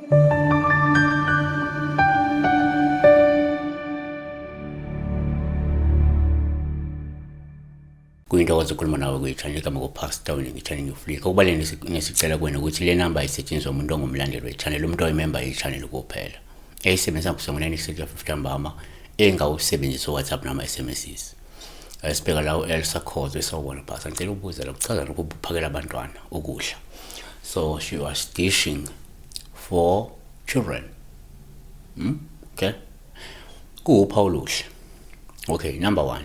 Kuyintokozo ukukhuluma nawe kwi-channel igama ku-Pastor ngi-channel ngiflika ukubaleni ngesicela kuwena ukuthi le number isetshenziswa umuntu ongumlandeli we-channel, umuntu oyimember ye-channel kuphela, eyisebenzisa kusongeleni i-650 mbama engawusebenzisa WhatsApp nama SMSs. Sibheka la u-Elsa Khoza esawubona phasa, ngicela ukubuza la kuchaza nokuba uphakela abantwana ukudla. So she was dishing for children. Okay, kuwuphawu oluhle. Okay, number 1,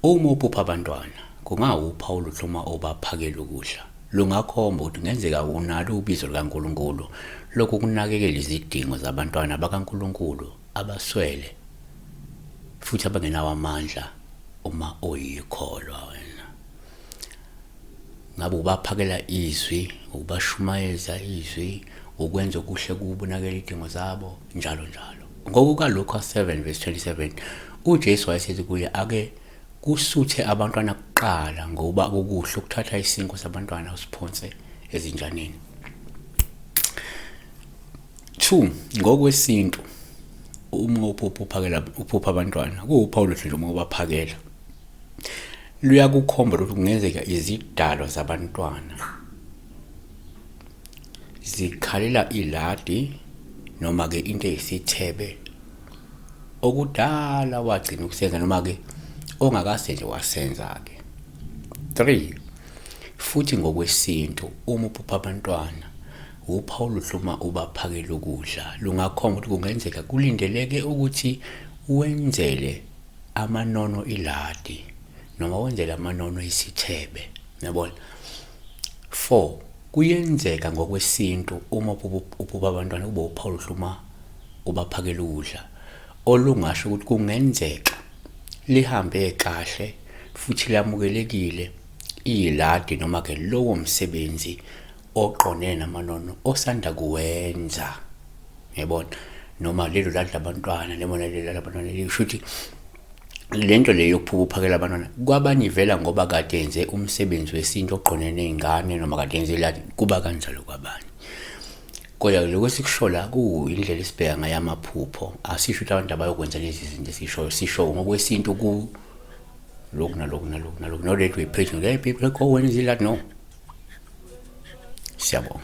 uma uphupha abantwana kungawuphawu oluhle uma ubaphakela ukudla. Lungakhomba ukuthi kungenzeka unalo ubizo likaNkulunkulu lokhu kunakekela izidingo zabantwana bakaNkulunkulu abaswele futhi abangenawo amandla uma uyikholwa wena. Ngabe ubaphakela izwi, ubashumayeza izwi, ukwenza okuhle kubo, unakekela izidingo zabo, njalo njalo. NgokukaLuka 7:27 uJesu wayesethi kuye, ake kusuthe abantwana kuqala ngoba okuhle ukuthatha isinko sabantwana usiphonse ezinjaneni. 2, ngokwesintu uma uphupha abantwana kuwuphawu oluhle nje uma ubaphakela. Luyakukhomba ukuthi kungenzeka izidalwa zabantwana zikhalela iladi noma ke into eyisithebe okudala wagcina ukusenza noma ke ongakasenze wasenza ke. 3, futhi ngokwesintu uma uphupha abantwana uphawu oluhle uma ubaphakela ukudla. Lungakhomba ukuthi kungenzeka kulindeleke ukuthi wenzele amanono iladi noma wenzele amanono isithebe, yabona. 4, kuyenzeka ngokwesintu uma uphupha abantwana kube uphawu oluhle uma ubaphakela ukudla olungasho ukuthi kungenzeka lihambe kahle futhi lamukelekile iladi noma ke lowo msebenzi oqonene namanono osanda kuwenza, yabona. Noma lelo ladla abantwana lemona lelo labantwana lisho ukuthi lento leyo yokuphupha uphakela abantwana kwabanye ivela ngoba kade enze umsebenzi wesinto oqonene nezingane noma kade enze iladi, kuba kanjalo kwabanye. Kodwa lokho sikushola kuyindlela esibheka ngayo amaphupho, asisho ukuthi abantu abayokwenza lezi zinto sisho ngokwesintu ku lokhu nalokhu nalokhu nalokhu, no that we preach, hey people go when is it, no. Siyabonga.